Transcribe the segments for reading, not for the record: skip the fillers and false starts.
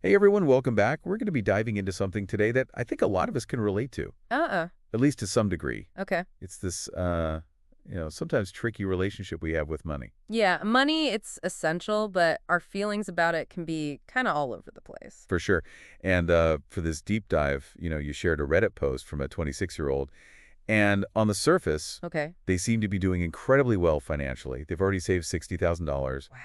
Hey everyone, welcome back. We're going to be diving into something today that I think a lot of us can relate to, Uh-uh. at least to some degree. Okay. It's this, sometimes tricky relationship we have with money. Yeah, money, it's essential, but our feelings about it can be kind of all over the place. For sure. And for this deep dive, you shared a Reddit post from a 26-year-old, and on the surface, Okay. they seem to be doing incredibly well financially. They've already saved $60,000. Wow.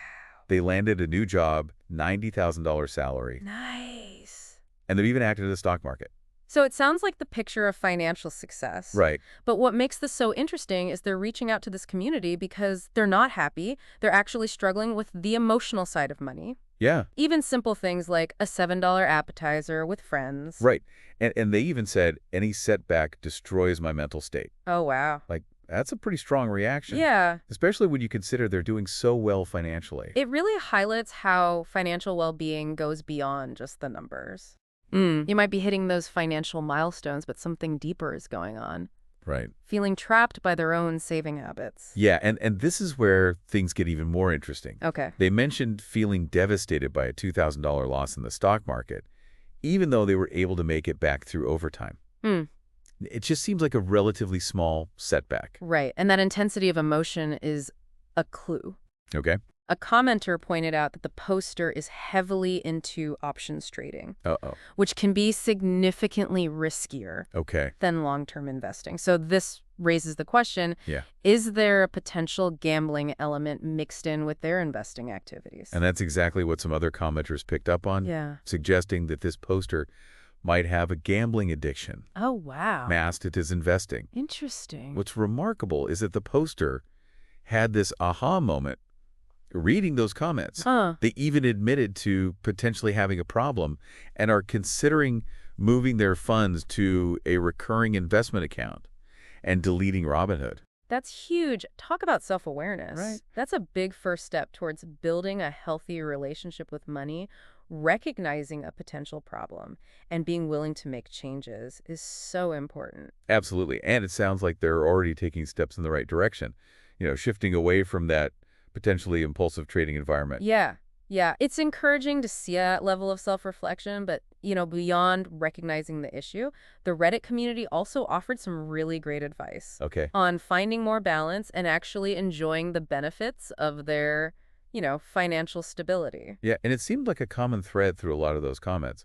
They landed a new job, $90,000 salary, Nice. and they've even acted in the stock market. So it sounds like the picture of financial success. Right. But what makes this so interesting is they're reaching out to this community because they're not happy. They're actually struggling with the emotional side of money. Yeah. Even simple things like a $7 appetizer with friends. Right. And they even said, any setback destroys my mental state. Oh, wow. Like, that's a pretty strong reaction, Yeah. especially when you consider they're doing so well financially. It really highlights how financial well-being goes beyond just the numbers. You might be hitting those financial milestones, but something deeper is going on. Right. Feeling trapped by their own saving habits. Yeah, and this is where things get even more interesting. Okay. They mentioned feeling devastated by a $2,000 loss in the stock market, even though they were able to make it back through overtime. Hmm. It just seems like a relatively small setback. Right. And that intensity of emotion is a clue. Okay? A commenter pointed out that the poster is heavily into options trading, Uh-oh. which can be significantly riskier Okay. than long-term investing. So this raises the question, Yeah. is there a potential gambling element mixed in with their investing activities? And that's exactly what some other commenters picked up on, Yeah. suggesting that this poster might have a gambling addiction Oh, wow. masked it as investing. Interesting. What's remarkable is that the poster had this aha moment reading those comments. Huh. They even admitted to potentially having a problem and are considering moving their funds to a recurring investment account and deleting Robinhood. That's huge. Talk about self-awareness. Right. That's a big first step towards building a healthy relationship with money. Recognizing a potential problem and being willing to make changes is so important. Absolutely. And it sounds like they're already taking steps in the right direction, shifting away from that potentially impulsive trading environment. Yeah. Yeah. It's encouraging to see that level of self-reflection, but, beyond recognizing the issue, the Reddit community also offered some really great advice Okay. on finding more balance and actually enjoying the benefits of their, financial stability. Yeah, and it seemed like a common thread through a lot of those comments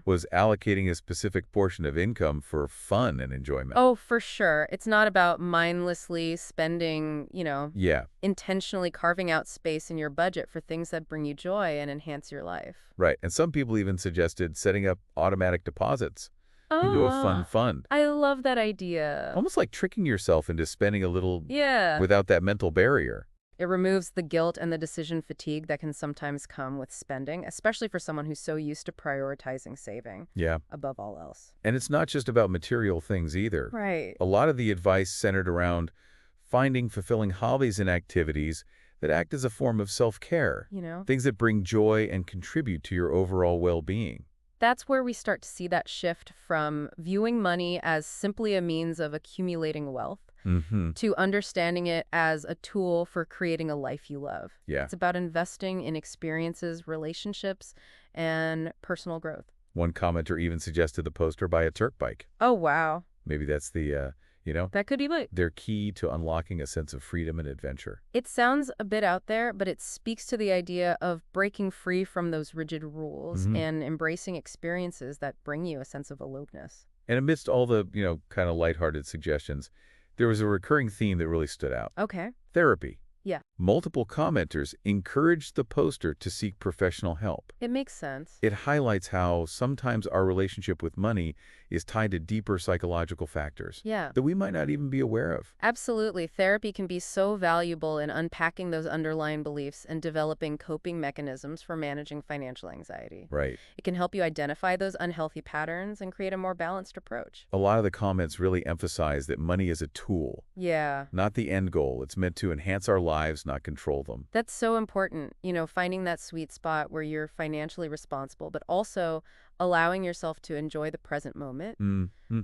was allocating a specific portion of income for fun and enjoyment. Oh, for sure. It's not about mindlessly spending, Yeah, intentionally carving out space in your budget for things that bring you joy and enhance your life. right. And some people even suggested setting up automatic deposits into a fun fund, I love that idea. almost like tricking yourself into spending a little Yeah. without that mental barrier. It removes the guilt and the decision fatigue that can sometimes come with spending, especially for someone who's so used to prioritizing saving Yeah, above all else. and it's not just about material things either. Right. A lot of the advice centered around finding fulfilling hobbies and activities that act as a form of self-care, things that bring joy and contribute to your overall well-being. That's where we start to see that shift from viewing money as simply a means of accumulating wealth to understanding it as a tool for creating a life you love. Yeah. It's about investing in experiences, relationships, and personal growth. One commenter even suggested the poster buy a Turk bike. Oh, wow. Maybe that's the, That could be like, their key to unlocking a sense of freedom and adventure. it sounds a bit out there, but it speaks to the idea of breaking free from those rigid rules and embracing experiences that bring you a sense of aloofness. And amidst all the, kind of lighthearted suggestions, there was a recurring theme that really stood out. Okay. Therapy. Yeah. Multiple commenters encouraged the poster to seek professional help. It makes sense. It highlights how sometimes our relationship with money is tied to deeper psychological factors Yeah. that we might not even be aware of. Absolutely. Therapy can be so valuable in unpacking those underlying beliefs and developing coping mechanisms for managing financial anxiety. Right. It can help you identify those unhealthy patterns and create a more balanced approach. A lot of the comments really emphasize that money is a tool, Yeah. not the end goal. It's meant to enhance our lives, lives, not control them. That's so important, finding that sweet spot where you're financially responsible, but also allowing yourself to enjoy the present moment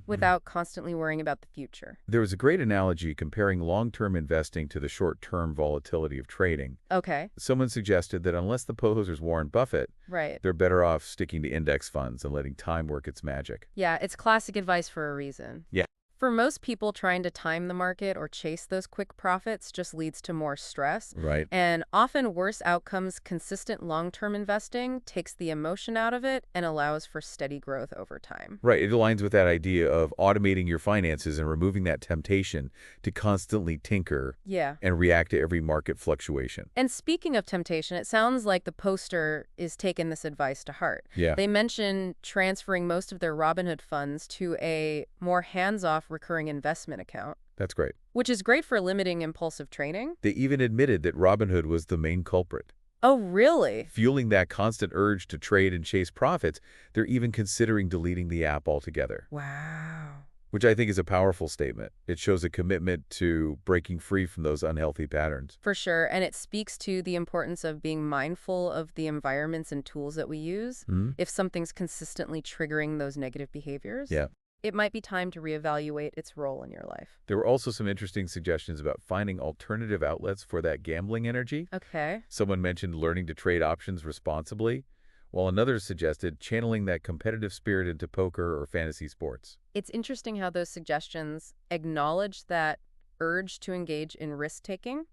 without constantly worrying about the future. There was a great analogy comparing long-term investing to the short-term volatility of trading. Okay. Someone suggested that unless the poser's Warren Buffett, Right. they're better off sticking to index funds and letting time work its magic. Yeah, it's classic advice for a reason. Yeah. For most people, trying to time the market or chase those quick profits just leads to more stress. Right. And often worse outcomes. Consistent long-term investing takes the emotion out of it and allows for steady growth over time. Right. It aligns with that idea of automating your finances and removing that temptation to constantly tinker Yeah. and react to every market fluctuation. And speaking of temptation, it sounds like the poster is taking this advice to heart. Yeah. They mention transferring most of their Robinhood funds to a more hands-off recurring investment account, That's great. which is great for limiting impulsive trading. They even admitted that Robinhood was the main culprit. Oh, really? Fueling that constant urge to trade and chase profits, they're even considering deleting the app altogether. Wow. Which I think is a powerful statement. It shows a commitment to breaking free from those unhealthy patterns. For sure. And it speaks to the importance of being mindful of the environments and tools that we use. If something's consistently triggering those negative behaviors, Yeah. it might be time to reevaluate its role in your life. There were also some interesting suggestions about finding alternative outlets for that gambling energy. Okay. Someone mentioned learning to trade options responsibly, while another suggested channeling that competitive spirit into poker or fantasy sports. It's interesting how those suggestions acknowledge that urge to engage in risk-taking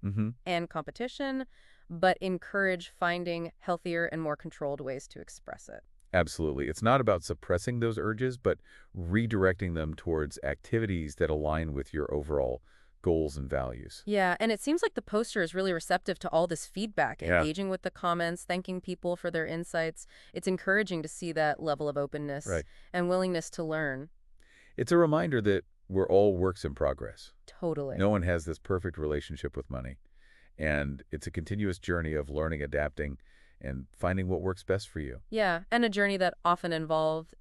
and competition, but encourage finding healthier and more controlled ways to express it. Absolutely. It's not about suppressing those urges, but redirecting them towards activities that align with your overall goals and values. Yeah, and it seems like the poster is really receptive to all this feedback, Yeah. engaging with the comments, thanking people for their insights. It's encouraging to see that level of openness Right. and willingness to learn. It's a reminder that we're all works in progress. Totally. No one has this perfect relationship with money. And it's a continuous journey of learning, adapting, and finding what works best for you. Yeah, and a journey that often involved,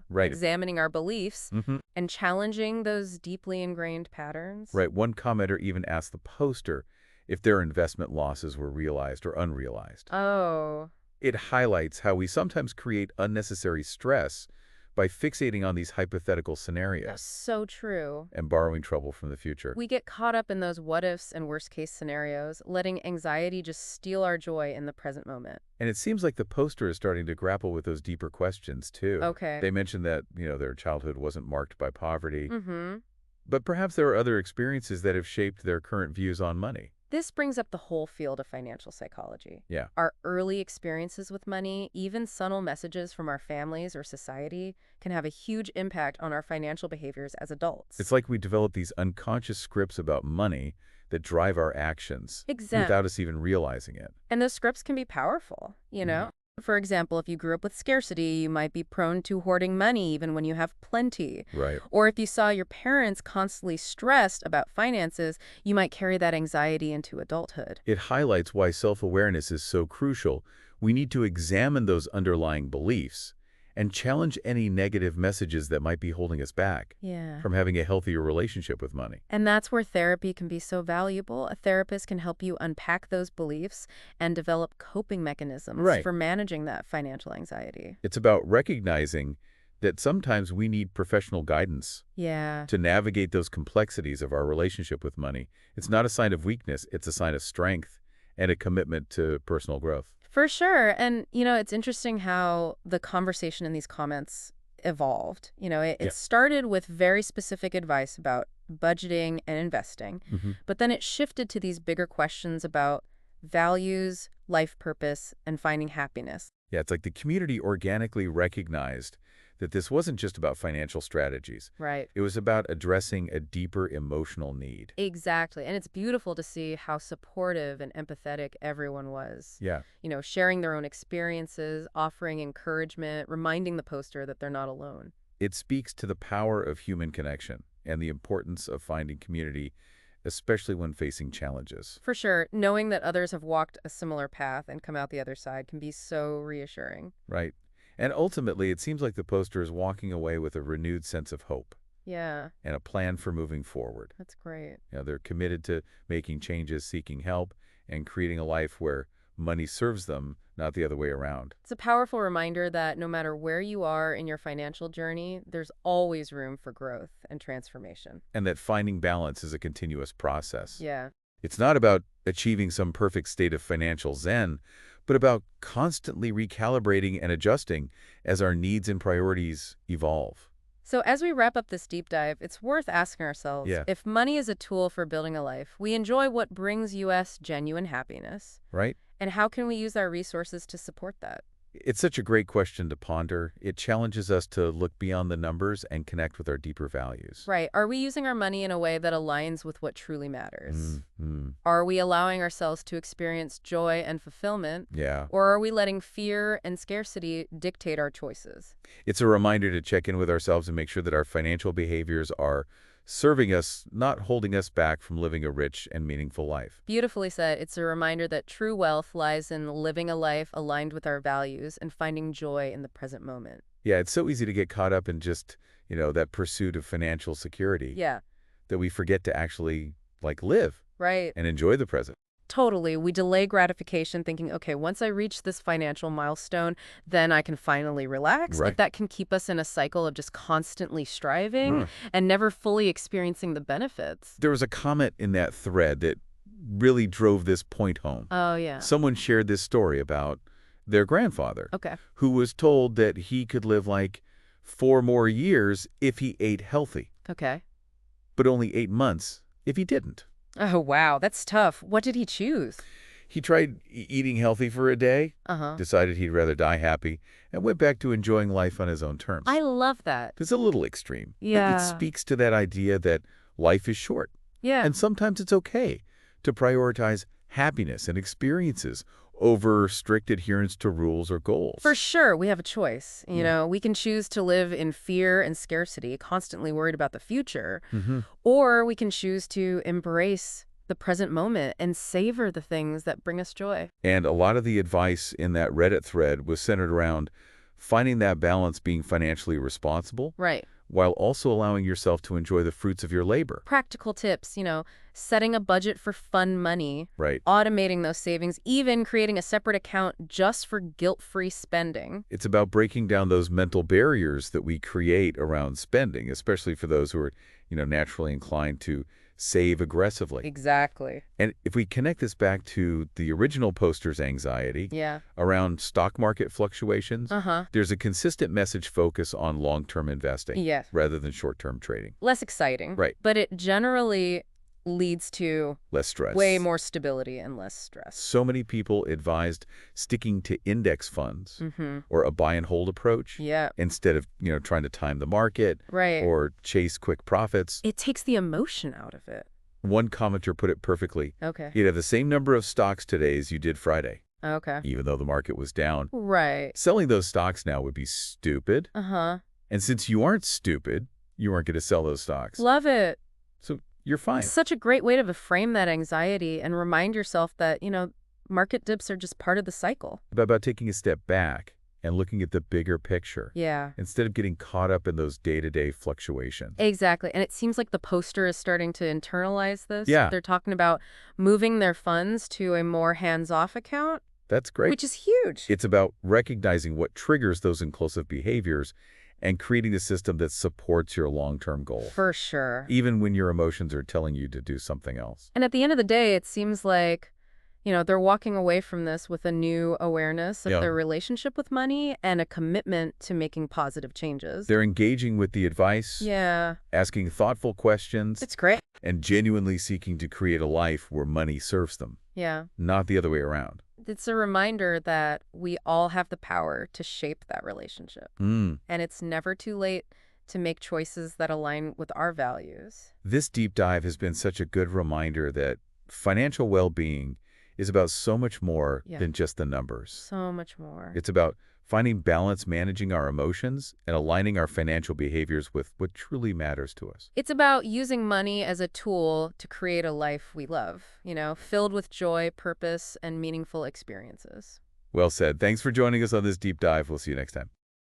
Right. examining our beliefs and challenging those deeply ingrained patterns. Right. One commenter even asked the poster if their investment losses were realized or unrealized. Oh, It highlights how we sometimes create unnecessary stress by fixating on these hypothetical that's scenarios so true. and borrowing trouble from the future. We get caught up in those what-ifs and worst-case scenarios, letting anxiety just steal our joy in the present moment. And it seems like the poster is starting to grapple with those deeper questions, too. Okay. They mentioned that, their childhood wasn't marked by poverty, Mm-hmm. but perhaps there are other experiences that have shaped their current views on money. This brings up the whole field of financial psychology. Yeah. Our early experiences with money, even subtle messages from our families or society, can have a huge impact on our financial behaviors as adults. It's like we develop these unconscious scripts about money that drive our actions without us even realizing it. And those scripts can be powerful, For example, if you grew up with scarcity, you might be prone to hoarding money even when you have plenty. Right. Or if you saw your parents constantly stressed about finances, you might carry that anxiety into adulthood. It highlights why self-awareness is so crucial. We need to examine those underlying beliefs and challenge any negative messages that might be holding us back Yeah. from having a healthier relationship with money. And that's where therapy can be so valuable. A therapist can help you unpack those beliefs and develop coping mechanisms Right. for managing that financial anxiety. It's about recognizing that sometimes we need professional guidance Yeah. to navigate those complexities of our relationship with money. It's not a sign of weakness, it's a sign of strength and a commitment to personal growth. For sure. And, it's interesting how the conversation in these comments evolved. It started with very specific advice about budgeting and investing, but then it shifted to these bigger questions about values, life purpose, and finding happiness. Yeah, it's like the community organically recognized that this wasn't just about financial strategies. Right. It was about addressing a deeper emotional need. Exactly. And it's beautiful to see how supportive and empathetic everyone was. Yeah. Sharing their own experiences, offering encouragement, reminding the poster that they're not alone. It speaks to the power of human connection and the importance of finding community, especially when facing challenges. For sure. Knowing that others have walked a similar path and come out the other side can be so reassuring. Right. And ultimately, it seems like the poster is walking away with a renewed sense of hope Yeah. and a plan for moving forward. That's great. They're committed to making changes, seeking help, and creating a life where money serves them, not the other way around. It's a powerful reminder that no matter where you are in your financial journey, there's always room for growth and transformation. And that finding balance is a continuous process. Yeah. It's not about achieving some perfect state of financial zen, but about constantly recalibrating and adjusting as our needs and priorities evolve. So as we wrap up this deep dive, it's worth asking ourselves, Yeah. if money is a tool for building a life, we enjoy what brings us genuine happiness. Right? And how can we use our resources to support that? It's such a great question to ponder. It challenges us to look beyond the numbers and connect with our deeper values. Right. Are we using our money in a way that aligns with what truly matters? Mm-hmm. Are we allowing ourselves to experience joy and fulfillment? Yeah. Or are we letting fear and scarcity dictate our choices? It's a reminder to check in with ourselves and make sure that our financial behaviors are serving us, not holding us back from living a rich and meaningful life. Beautifully said. It's a reminder that true wealth lies in living a life aligned with our values and finding joy in the present moment. Yeah, it's so easy to get caught up in just, that pursuit of financial security. Yeah. That we forget to actually, live. Right. And enjoy the present. Totally. We delay gratification thinking, okay, once I reach this financial milestone, then I can finally relax. Right. But that can keep us in a cycle of just constantly striving and never fully experiencing the benefits. There was a comment in that thread that really drove this point home. Oh, yeah. Someone shared this story about their grandfather, Okay. who was told that he could live 4 more years if he ate healthy, Okay. but only 8 months if he didn't. Oh, wow. That's tough. What did he choose? He tried eating healthy for a day, Uh-huh. decided he'd rather die happy, and went back to enjoying life on his own terms. I love that. It's a little extreme. But Yeah. it speaks to that idea that life is short. Yeah. And sometimes it's okay to prioritize happiness and experiences over strict adherence to rules or goals. For sure, we have a choice. We can choose to live in fear and scarcity, constantly worried about the future, or we can choose to embrace the present moment and savor the things that bring us joy. And a lot of the advice in that Reddit thread was centered around finding that balance, being financially responsible, Right. while also allowing yourself to enjoy the fruits of your labor. Practical tips, setting a budget for fun money, Right. automating those savings, even creating a separate account just for guilt-free spending. It's about breaking down those mental barriers that we create around spending, especially for those who are, naturally inclined to save aggressively. Exactly. And if we connect this back to the original poster's anxiety Yeah. around stock market fluctuations, Uh-huh. there's a consistent message focus on long-term investing Yes. rather than short-term trading. Less exciting. Right. But it generally leads to Less stress. way more stability and less stress. So many people advised sticking to index funds or a buy and hold approach Yeah. instead of, trying to time the market Right. or chase quick profits. It takes the emotion out of it. One commenter put it perfectly. Okay. You'd have the same number of stocks today as you did Friday, Okay. even though the market was down. Right. Selling those stocks now would be stupid. Uh-huh. And since you aren't stupid, you aren't going to sell those stocks. Love it. So you're fine. It's such a great way to frame that anxiety and remind yourself that, market dips are just part of the cycle. About taking a step back and looking at the bigger picture Yeah. instead of getting caught up in those day-to-day fluctuations. Exactly. And it seems like the poster is starting to internalize this. Yeah. They're talking about moving their funds to a more hands-off account, That's great. which is huge. It's about recognizing what triggers those impulsive behaviors and creating a system that supports your long-term goal, For sure. even when your emotions are telling you to do something else. And at the end of the day, it seems like, they're walking away from this with a new awareness of Yeah. their relationship with money and a commitment to making positive changes. They're engaging with the advice, Yeah. asking thoughtful questions, It's great. and genuinely seeking to create a life where money serves them, Yeah. not the other way around. It's a reminder that we all have the power to shape that relationship. And it's never too late to make choices that align with our values. This deep dive has been such a good reminder that financial well-being is about so much more Yeah. than just the numbers. So much more. It's about finding balance, managing our emotions, and aligning our financial behaviors with what truly matters to us. It's about using money as a tool to create a life we love, filled with joy, purpose, and meaningful experiences. Well said. Thanks for joining us on this deep dive. We'll see you next time.